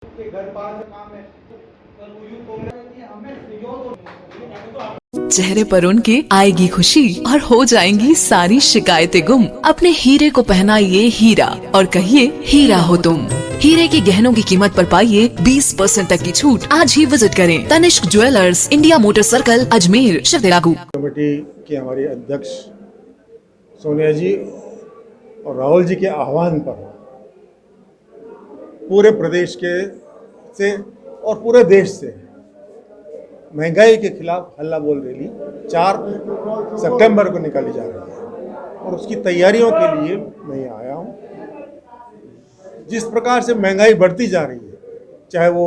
के घर पास काम है पर वो यूं बोल रहे हैं कि हमें सहयोग चेहरे पर उनके आएगी खुशी और हो जाएंगी सारी शिकायतें गुम। अपने हीरे को पहनाइए हीरा और कहिए हीरा हो तुम। हीरे के गहनों की कीमत पर पाइए 20% तक की छूट। आज ही विजिट करें Tanishq jewellers, India motor circle, Ajmer, शिवदेरागू। कमेटी की हमारी अध्यक्ष सोनिया जी और राहुल जी के आह्वान पर पूरे प्रदेश के से और पूरे देश से महंगाई के खिलाफ हल्ला बोल रैली 4 सितंबर को निकाली जा रही है और उसकी तैयारियों के लिए मैं यहाँ आया हूँ। जिस प्रकार से महंगाई बढ़ती जा रही है, चाहे वो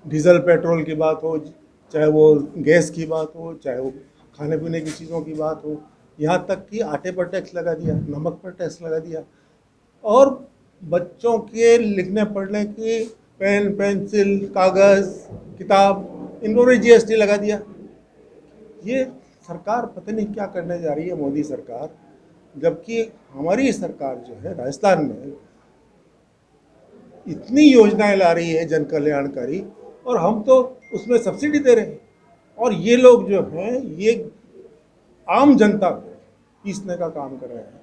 डीजल पेट्रोल की बात हो, चाहे वो गैस की बात हो, चाहे वो खाने पीने की चीज़ों की बात हो, यहाँ तक कि आटे पर टैक्स लगा दिया, नमक पर टैक्स लगा दिया और बच्चों के लिखने पढ़ने की पेन, पेंसिल, कागज़, किताब, इन्होंने जीएसटी लगा दिया। ये सरकार पता नहीं क्या करने जा रही है, मोदी सरकार। जबकि हमारी सरकार जो है राजस्थान में इतनी योजनाएं ला रही है जन कल्याणकारी और हम तो उसमें सब्सिडी दे रहे हैं और ये लोग जो हैं ये आम जनता को पीसने का काम कर रहे हैं।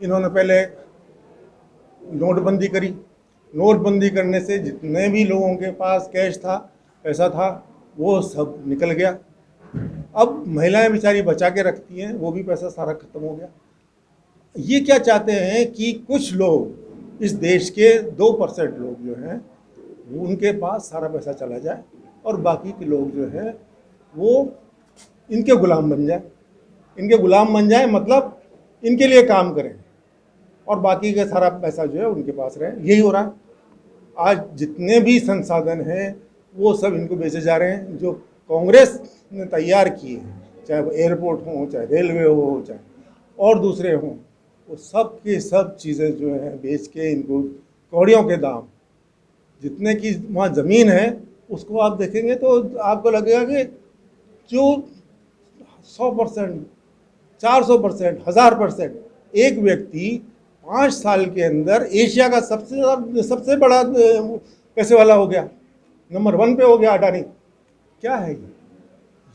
इन्होंने पहले नोटबंदी करी, नोटबंदी करने से जितने भी लोगों के पास कैश था, पैसा था, वो सब निकल गया। अब महिलाएं बेचारी बचा के रखती हैं, वो भी पैसा सारा खत्म हो गया। ये क्या चाहते हैं कि कुछ लोग इस देश के 2% लोग जो हैं उनके पास सारा पैसा चला जाए और बाकी के लोग जो हैं वो इनके गुलाम बन जाए। इनके गुलाम बन जाए मतलब इनके लिए काम करें और बाकी का सारा पैसा जो है उनके पास रहे। यही हो रहा है। आज जितने भी संसाधन हैं वो सब इनको बेचे जा रहे हैं। जो कांग्रेस ने तैयार किए हैं, चाहे वो एयरपोर्ट हो, चाहे रेलवे हो, चाहे और दूसरे हों, वो सब के सब चीज़ें जो हैं बेच के इनको कौड़ियों के दाम, जितने की वहाँ ज़मीन है उसको आप देखेंगे तो आपको लगेगा कि जो 100%, 400%, 1000% एक व्यक्ति 5 साल के अंदर एशिया का सबसे बड़ा पैसे वाला हो गया, नंबर 1 पे हो गया अडानी। क्या है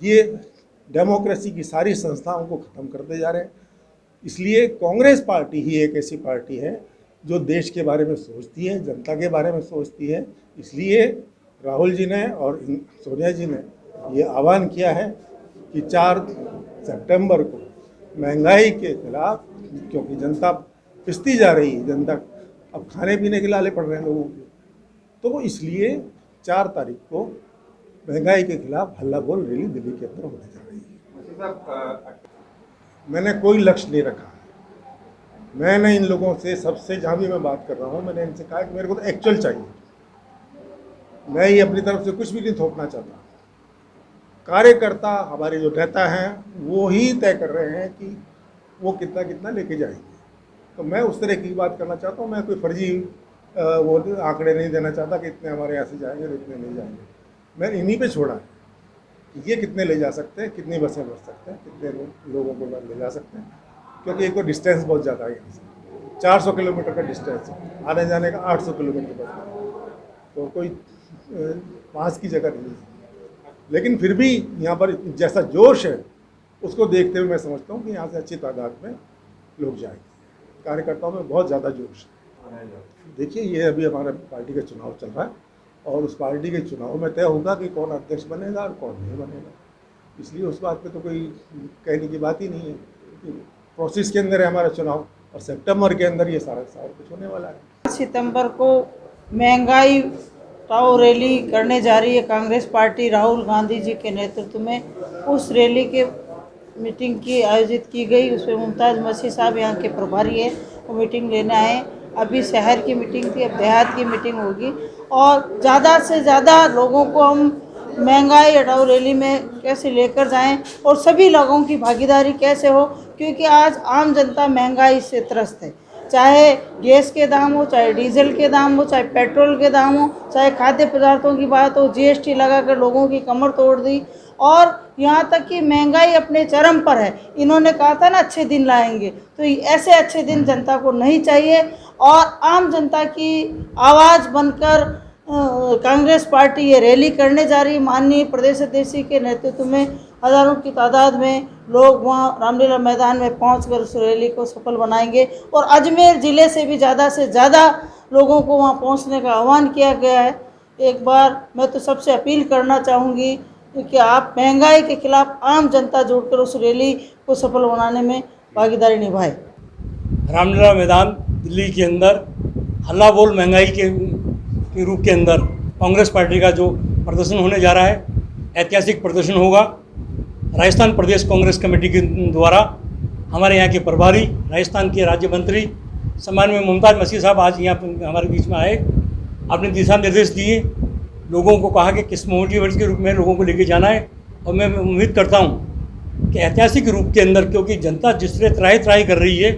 ये डेमोक्रेसी की सारी संस्थाओं को ख़त्म करते जा रहे हैं। इसलिए कांग्रेस पार्टी ही एक ऐसी पार्टी है जो देश के बारे में सोचती है, जनता के बारे में सोचती है। इसलिए राहुल जी ने और सोनिया जी ने ये आह्वान किया है कि 4 सितंबर को महंगाई के खिलाफ, क्योंकि जनता पिसती जा रही है, जनता अब खाने पीने के लाले पड़ रहे हैं लोगों के, तो इसलिए 4 तारीख को महंगाई के खिलाफ हल्ला बोल रैली दिल्ली के अंदर होने जा रही है। मैंने कोई लक्ष्य नहीं रखा है। मैंने इन लोगों से सबसे, जहाँ भी मैं बात कर रहा हूँ, मैंने इनसे कहा कि मेरे को तो एक्चुअल चाहिए। मैं ये अपनी तरफ से कुछ भी नहीं थोपना चाहता। कार्यकर्ता हमारे जो नेता हैं वो ही तय कर रहे हैं कि वो कितना कितना लेके जाएंगे। तो मैं उस तरह की बात करना चाहता हूँ। मैं कोई फर्जी वो आंकड़े नहीं देना चाहता कि इतने हमारे यहाँ से जाएंगे तो इतने नहीं जाएंगे। मैंने इन्हीं पे छोड़ा है कि ये कितने ले जा सकते हैं, कितनी बसें भर सकते हैं, कितने लोगों को ले जा सकते हैं, क्योंकि एक तो डिस्टेंस बहुत ज़्यादा है। यहाँ से 400 किलोमीटर का डिस्टेंस है, आने जाने का 800 किलोमीटर पड़ता है, तो कोई पास की जगह नहीं है। लेकिन फिर भी यहाँ पर जैसा जोश है उसको देखते हुए मैं समझता हूँ कि यहाँ से अच्छी तादाद में लोग जाएंगे। कार्यकर्ताओं में बहुत ज़्यादा जोश है। देखिए, ये अभी हमारे पार्टी का चुनाव चल रहा है और उस पार्टी के चुनाव में तय होगा कि कौन अध्यक्ष बनेगा और कौन नहीं बनेगा। इसलिए उस बात पे तो कोई कहने की बात ही नहीं है। प्रोसेस के अंदर है हमारा चुनाव और सितंबर के अंदर ये सारा कुछ होने वाला है। सितंबर को महंगाई टाओ रैली करने जा रही है कांग्रेस पार्टी राहुल गांधी जी के नेतृत्व में। उस रैली के मीटिंग की आयोजित की गई, उसमें मुमताज़ मसीह साहब यहाँ के प्रभारी है, वो मीटिंग लेने आए। अभी शहर की मीटिंग थी, अब देहात की मीटिंग होगी और ज़्यादा से ज़्यादा लोगों को हम महंगाई हटाओ रैली में कैसे लेकर जाएं और सभी लोगों की भागीदारी कैसे हो, क्योंकि आज आम जनता महंगाई से त्रस्त है। चाहे गैस के दाम हो, चाहे डीजल के दाम हो, चाहे पेट्रोल के दाम हो, चाहे खाद्य पदार्थों की बात हो, जीएसटी लगाकर लोगों की कमर तोड़ दी और यहाँ तक कि महंगाई अपने चरम पर है। इन्होंने कहा था ना अच्छे दिन लाएंगे, तो ऐसे अच्छे दिन जनता को नहीं चाहिए और आम जनता की आवाज़ बनकर कांग्रेस पार्टी ये रैली करने जा रही है। माननीय प्रदेश अध्यक्ष के नेतृत्व में हज़ारों की तादाद में लोग वहाँ रामलीला मैदान में पहुंचकर उस रैली को सफल बनाएंगे और अजमेर ज़िले से भी ज़्यादा लोगों को वहाँ पहुंचने का आह्वान किया गया है। एक बार मैं तो सबसे अपील करना चाहूँगी कि आप महंगाई के खिलाफ आम जनता जुड़कर उस रैली को सफल बनाने में भागीदारी निभाएं। रामलीला मैदान दिल्ली के अंदर हल्ला बोल महंगाई के रूप के अंदर कांग्रेस पार्टी का जो प्रदर्शन होने जा रहा है, ऐतिहासिक प्रदर्शन होगा। राजस्थान प्रदेश कांग्रेस कमेटी के द्वारा हमारे यहाँ के प्रभारी, राजस्थान के राज्य मंत्री सम्माननीय मुमताज़ मसीह साहब आज यहाँ पर हमारे बीच में आए। आपने दिशा निर्देश दिए, लोगों को कहा कि किस मोटिवेट के रूप में लोगों को लेके जाना है। और मैं उम्मीद करता हूँ कि ऐतिहासिक रूप के अंदर, क्योंकि जनता जिस तरह त्राही कर रही है,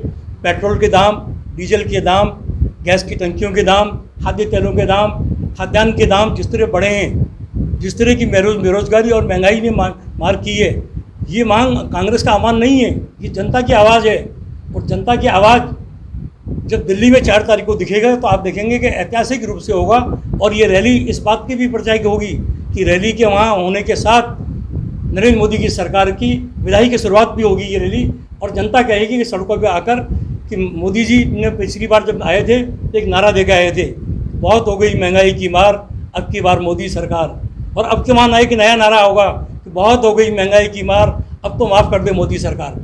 पेट्रोल के दाम, डीजल के दाम, गैस की टंकियों के दाम, खाद्य तेलों के दाम, खाद्यान्न के दाम जिस तरह बढ़े हैं, जिस तरह की बेरोजगारी और महंगाई ने मार की है, ये मांग कांग्रेस का आह्वान नहीं है, ये जनता की आवाज़ है। और जनता की आवाज़ जब दिल्ली में 4 तारीख को दिखेगा तो आप देखेंगे कि ऐतिहासिक रूप से होगा। और ये रैली इस बात की भी परिचय होगी कि रैली के वहाँ होने के साथ नरेंद्र मोदी की सरकार की विदाई की शुरुआत भी होगी ये रैली। और जनता कहेगी कि सड़कों पर आकर कि मोदी जी ने पिछली बार जब आए थे तो एक नारा देकर आए थे, बहुत हो गई महंगाई की मार, अब की बार मोदी सरकार। और अब के वहाँ एक नया नारा होगा कि बहुत हो गई महंगाई की मार, अब तो माफ़ कर दे मोदी सरकार।